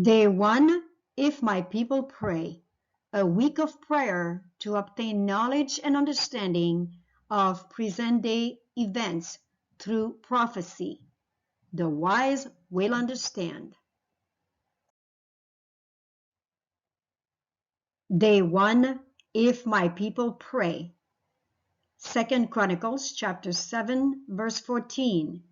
Day 1, If My People Pray, a week of prayer to obtain knowledge and understanding of present-day events through prophecy. The wise will understand. Day 1, If My People Pray. 2 Chronicles chapter 7, verse 14.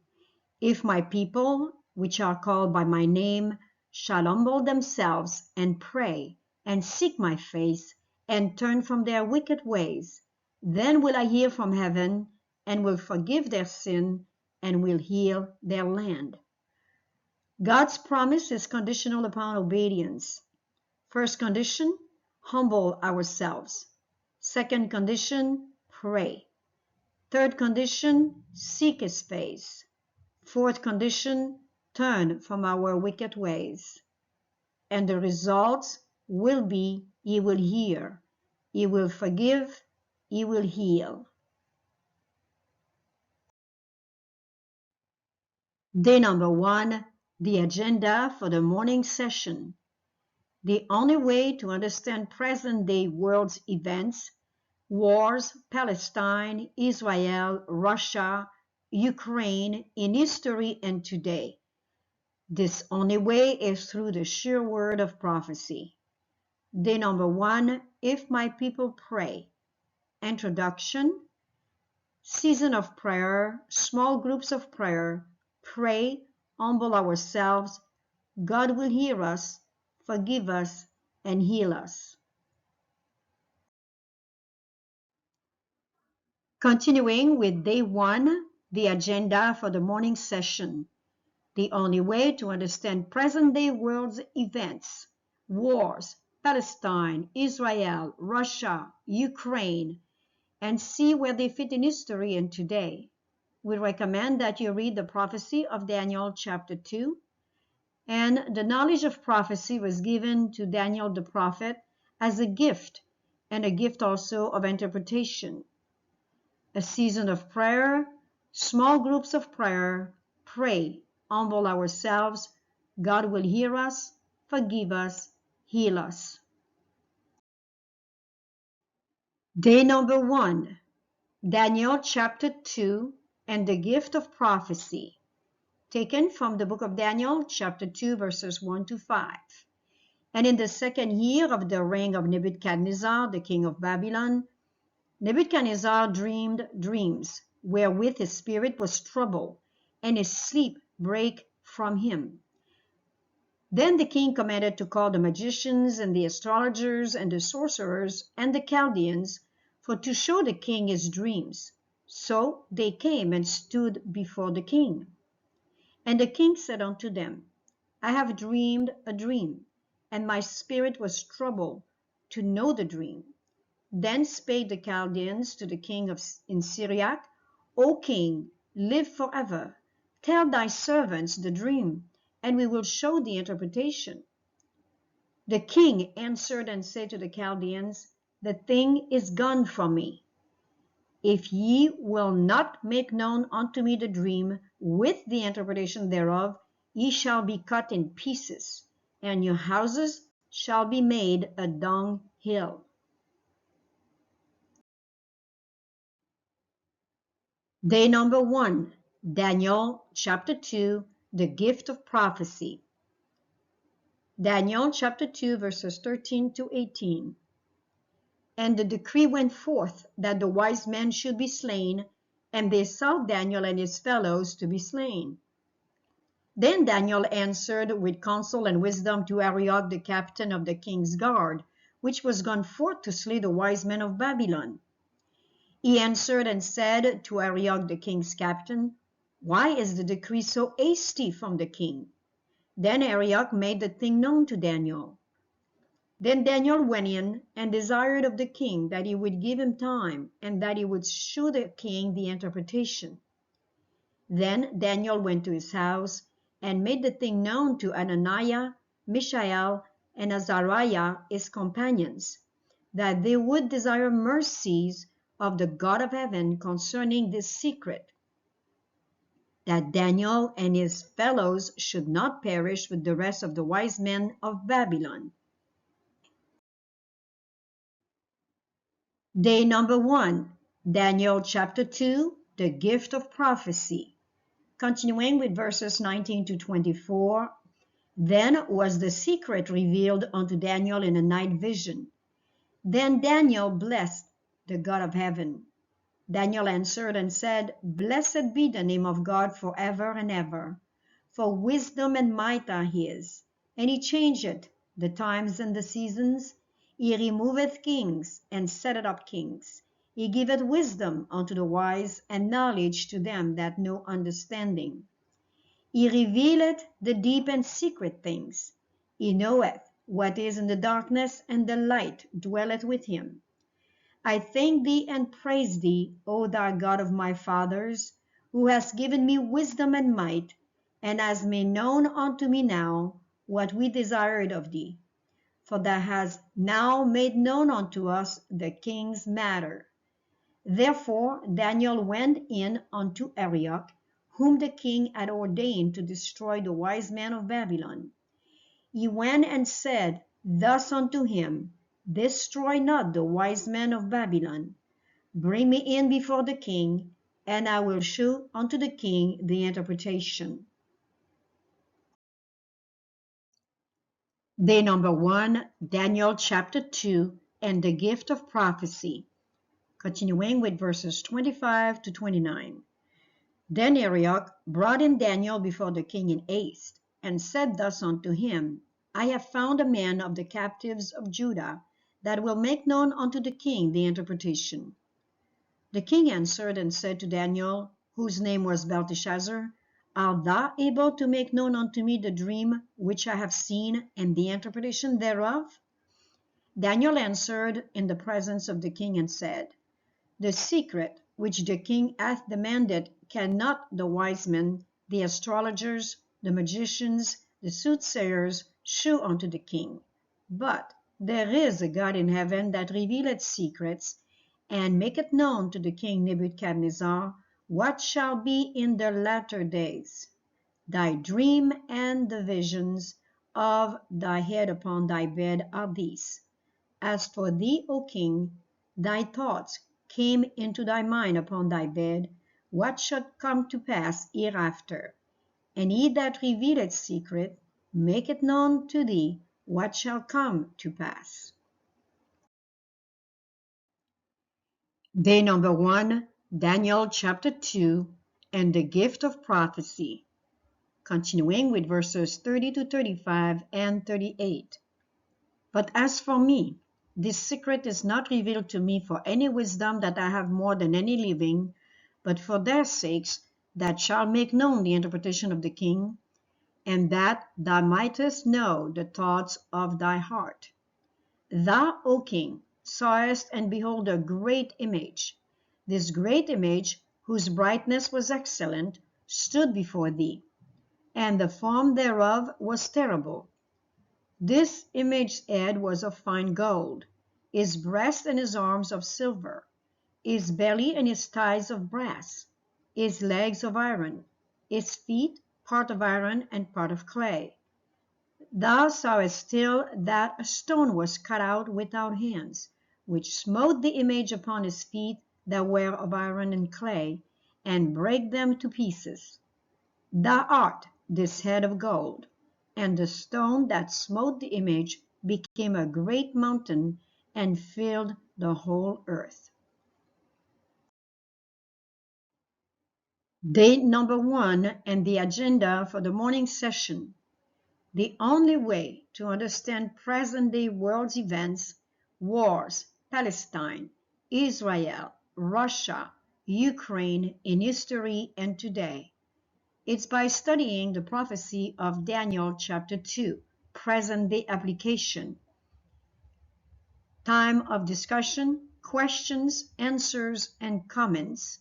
If my people, which are called by my name, shall humble themselves and pray and seek my face and turn from their wicked ways, then will I hear from heaven and will forgive their sin and will heal their land. God's promise is conditional upon obedience. First condition, humble ourselves. Second condition, pray. Third condition, seek his face. Fourth condition, turn from our wicked ways. And the results will be, he will hear, he will forgive, he will heal. Day number 1, the agenda for the morning session. The only way to understand present-day world's events, wars, Palestine, Israel, Russia, Ukraine, in history and today. This only way is through the sure word of prophecy. Day number 1, If My People Pray. Introduction, season of prayer, small groups of prayer, pray, humble ourselves, God will hear us, forgive us, and heal us. Continuing with day 1, the agenda for the morning session. The only way to understand present-day world's events, wars, Palestine, Israel, Russia, Ukraine, and see where they fit in history and today. We recommend that you read the prophecy of Daniel chapter 2. And the knowledge of prophecy was given to Daniel the prophet as a gift, and a gift also of interpretation. A season of prayer, small groups of prayer, pray, humble ourselves, God will hear us, forgive us, heal us. Day number 1, Daniel chapter 2 and the gift of prophecy, taken from the book of Daniel chapter 2 verses 1 to 5. And in the second year of the reign of Nebuchadnezzar, the king of Babylon, Nebuchadnezzar dreamed dreams, wherewith his spirit was troubled, and his sleep brake from him. Then the king commanded to call the magicians and the astrologers and the sorcerers and the Chaldeans, for to show the king his dreams. So they came and stood before the king. And the king said unto them, I have dreamed a dream, and my spirit was troubled to know the dream. Then spake the Chaldeans to the king in Syriac, O king, live forever. Tell thy servants the dream, and we will show the interpretation. The king answered and said to the Chaldeans, The thing is gone from me. If ye will not make known unto me the dream with the interpretation thereof, ye shall be cut in pieces, and your houses shall be made a dunghill. Day number 1, Daniel chapter 2, the gift of prophecy. Daniel chapter 2 verses 13 to 18. And the decree went forth that the wise men should be slain, and they sought Daniel and his fellows to be slain. Then Daniel answered with counsel and wisdom to Arioch the captain of the king's guard, which was gone forth to slay the wise men of Babylon. He answered and said to Arioch the king's captain, Why is the decree so hasty from the king? Then Arioch made the thing known to Daniel. Then Daniel went in and desired of the king that he would give him time, and that he would shew the king the interpretation. Then Daniel went to his house, and made the thing known to Ananiah, Mishael, and Azariah his companions, that they would desire mercies of the God of heaven concerning this secret. that Daniel and his fellows should not perish with the rest of the wise men of Babylon. Day number 1, Daniel chapter 2, the gift of prophecy. Continuing with verses 19 to 24, then was the secret revealed unto Daniel in a night vision. Then Daniel blessed the God of heaven. Daniel answered and said, Blessed be the name of God forever and ever. For wisdom and might are his, and he changeth the times and the seasons. He removeth kings and setteth up kings. He giveth wisdom unto the wise, and knowledge to them that know understanding. He revealeth the deep and secret things. He knoweth what is in the darkness, and the light dwelleth with him. I thank thee and praise thee, O thou God of my fathers, who hast given me wisdom and might, and hast made known unto me now what we desired of thee. For thou hast now made known unto us the king's matter. Therefore Daniel went in unto Arioch, whom the king had ordained to destroy the wise men of Babylon. He went and said thus unto him, Destroy not the wise men of Babylon. Bring me in before the king, and I will shew unto the king the interpretation. Day number 1, Daniel chapter 2, and the gift of prophecy. Continuing with verses 25 to 29. Then Arioch brought in Daniel before the king in haste, and said thus unto him, I have found a man of the captives of Judah, that will make known unto the king the interpretation. The king answered and said to Daniel, whose name was Belteshazzar, Art thou able to make known unto me the dream which I have seen, and the interpretation thereof? Daniel answered in the presence of the king and said, The secret which the king hath demanded cannot the wise men, the astrologers, the magicians, the soothsayers shew unto the king. But there is a God in heaven that revealeth secrets, and maketh known to the king Nebuchadnezzar what shall be in the latter days. Thy dream and the visions of thy head upon thy bed are these. As for thee, O king, thy thoughts came into thy mind upon thy bed, what should come to pass hereafter. And he that revealeth secret maketh known to thee what shall come to pass. Day number 1, Daniel chapter 2, and the gift of prophecy. Continuing with verses 30 to 35 and 38. But as for me, this secret is not revealed to me for any wisdom that I have more than any living, but for their sakes that shall make known the interpretation of the king, and that thou mightest know the thoughts of thy heart. Thou, O king, sawest and behold a great image. This great image, whose brightness was excellent, stood before thee, and the form thereof was terrible. This image's head was of fine gold, his breast and his arms of silver, his belly and his thighs of brass, his legs of iron, his feet part of iron and part of clay. Thou sawest still that a stone was cut out without hands, which smote the image upon his feet that were of iron and clay, and brake them to pieces. Thou art this head of gold, and the stone that smote the image became a great mountain and filled the whole earth. Day number 1 and the agenda for the morning session. The only way to understand present-day world's events, wars, Palestine, Israel, Russia, Ukraine in history and today, it's by studying the prophecy of Daniel chapter 2, present-day application. Time of discussion, questions, answers, and comments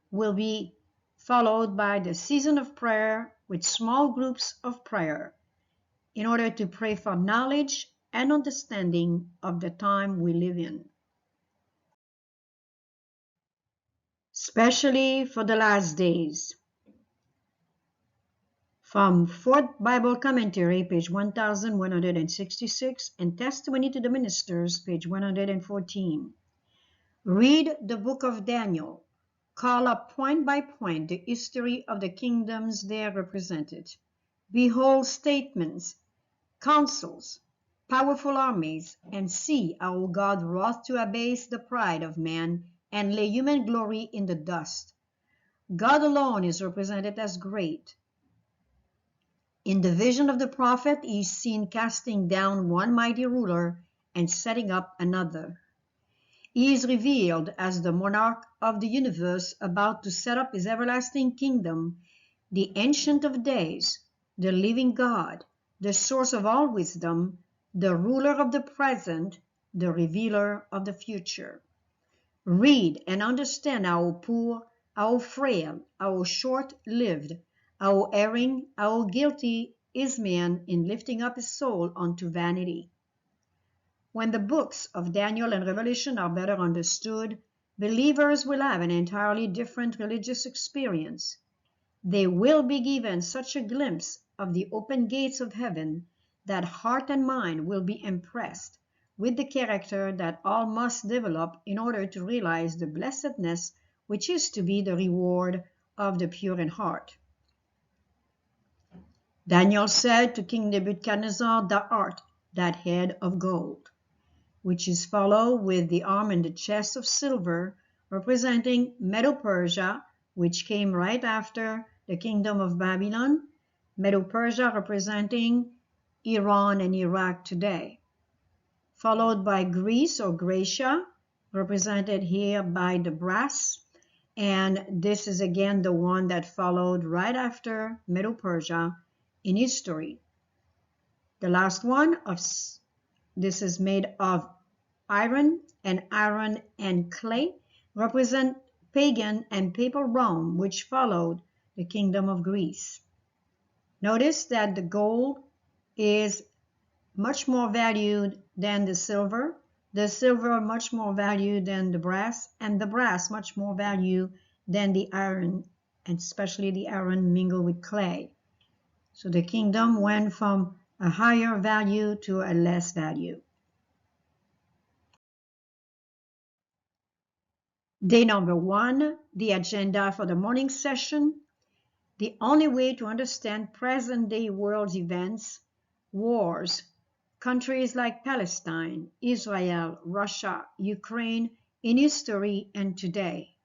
will be followed by the season of prayer with small groups of prayer in order to pray for knowledge and understanding of the time we live in. Especially for the last days. From Fourth Bible Commentary, page 1166, and Testimony to the Ministers, page 114. Read the book of Daniel. Call up point by point the history of the kingdoms there represented. Behold statements, councils, powerful armies, and see how God wrought to abase the pride of man and lay human glory in the dust. God alone is represented as great. In the vision of the prophet, he is seen casting down one mighty ruler and setting up another. He is revealed as the monarch of the universe about to set up his everlasting kingdom, the Ancient of Days, the living God, the source of all wisdom, the ruler of the present, the revealer of the future. Read and understand how poor, how frail, how short-lived, how erring, how guilty is man in lifting up his soul unto vanity. When the books of Daniel and Revelation are better understood, believers will have an entirely different religious experience. They will be given such a glimpse of the open gates of heaven that heart and mind will be impressed with the character that all must develop in order to realize the blessedness which is to be the reward of the pure in heart. Daniel said to King Nebuchadnezzar, "Thou art that head of gold," which is followed with the arm and the chest of silver, representing Medo-Persia, which came right after the kingdom of Babylon, Medo-Persia representing Iran and Iraq today, followed by Greece or Gracia, represented here by the brass, and this is again the one that followed right after Medo-Persia in history. The last one, this is made of iron and clay, represent pagan and papal Rome, which followed the kingdom of Greece. Notice that the gold is much more valued than the silver much more valued than the brass, and the brass much more valued than the iron, and especially the iron mingled with clay. So the kingdom went from a higher value to a less value. Day number 1, the agenda for the morning session. The only way to understand present-day world events, wars, countries like Palestine, Israel, Russia, Ukraine, in history and today.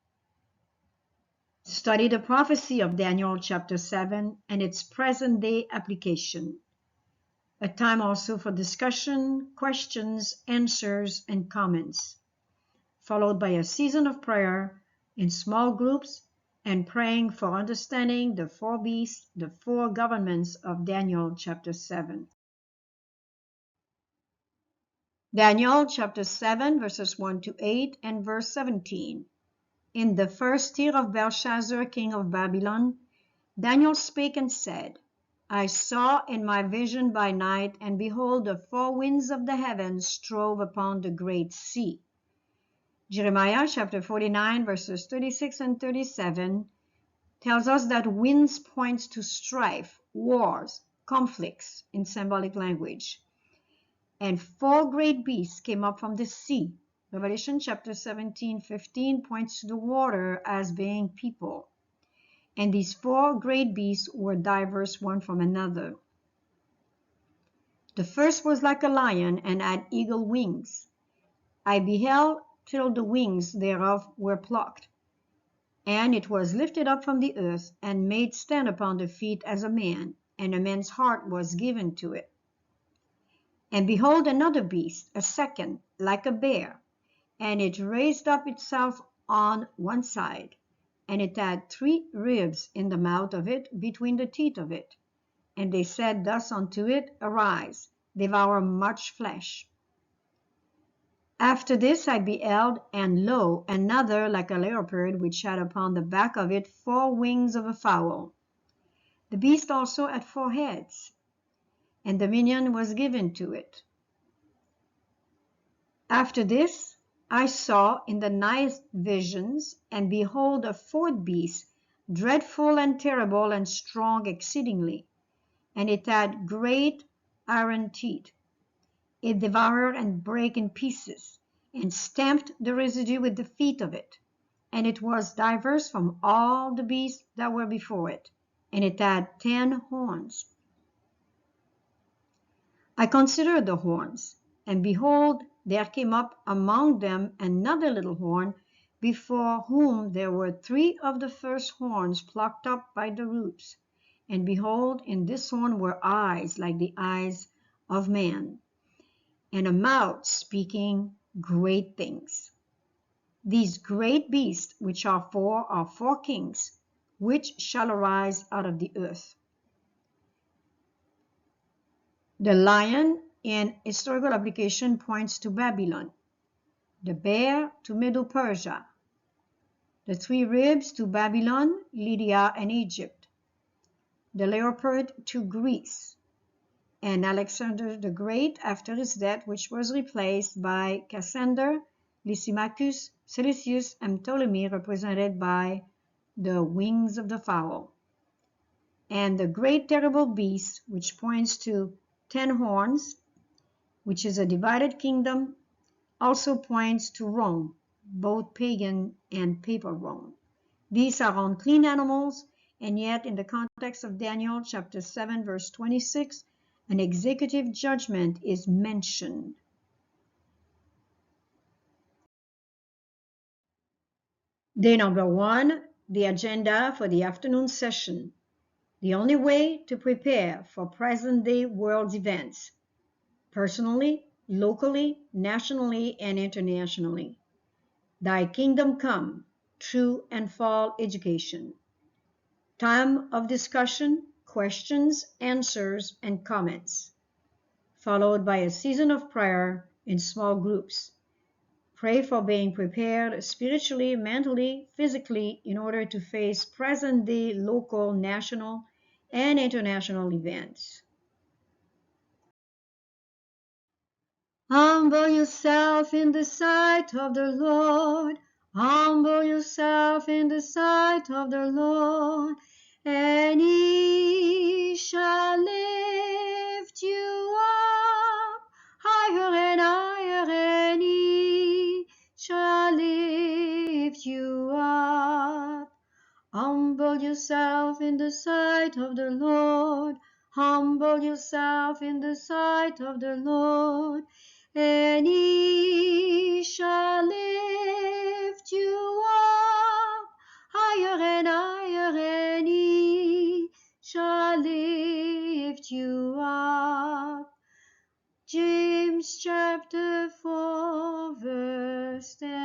Study the prophecy of Daniel chapter 7 and its present-day application. A time also for discussion, questions, answers, and comments, followed by a season of prayer in small groups and praying for understanding the four beasts, the four governments of Daniel chapter 7. Daniel chapter 7 verses 1 to 8 and verse 17. In the first year of Belshazzar, king of Babylon, Daniel spake and said, I saw in my vision by night, and behold, the four winds of the heavens strove upon the great sea. Jeremiah chapter 49 verses 36 and 37 tells us that winds points to strife, wars, conflicts in symbolic language. And four great beasts came up from the sea. Revelation chapter 17:15 points to the water as being people. And these four great beasts were diverse one from another. The first was like a lion and had eagle wings. I beheld till the wings thereof were plucked, and it was lifted up from the earth, and made stand upon the feet as a man, and a man's heart was given to it. And behold, another beast, a second, like a bear, and it raised up itself on one side, and it had 3 ribs in the mouth of it, between the teeth of it. And they said thus unto it, Arise, devour much flesh. After this I beheld, and lo, another like a leopard, which had upon the back of it 4 wings of a fowl. The beast also had 4 heads, and dominion was given to it. After this I saw in the night visions, and behold, a 4th beast, dreadful and terrible and strong exceedingly, and it had great iron teeth. It devoured and brake in pieces, and stamped the residue with the feet of it. And it was diverse from all the beasts that were before it, and it had 10 horns. I considered the horns, and behold, there came up among them another little horn, before whom there were 3 of the first horns plucked up by the roots. And behold, in this horn were eyes like the eyes of man, and a mouth speaking great things. These great beasts, which are 4 kings, which shall arise out of the earth. The lion in historical application points to Babylon, the bear to Medo-Persia, the 3 ribs to Babylon, Lydia, and Egypt, the leopard to Greece, and Alexander the Great after his death, which was replaced by Cassander, Lysimachus, Seleucus, and Ptolemy, represented by the wings of the fowl, and the great terrible beast, which points to 10 horns, which is a divided kingdom, also points to Rome, both pagan and papal Rome. These are unclean animals, and yet in the context of Daniel chapter 7, verse 26, an executive judgment is mentioned. Day number 1, the agenda for the afternoon session. The only way to prepare for present-day world events, personally, locally, nationally, and internationally. Thy kingdom come, true and fall education. Time of discussion, questions, answers, and comments, followed by a season of prayer in small groups. Pray for being prepared spiritually, mentally, physically in order to face present-day local, national, and international events. Humble yourself in the sight of the Lord. Humble yourself in the sight of the Lord, and He shall lift you up higher and higher, and He shall lift you up. Humble yourself in the sight of the Lord. Humble yourself in the sight of the Lord, and He shall lift you up higher and higher, and He shall lift you up. James chapter 4, verse 10.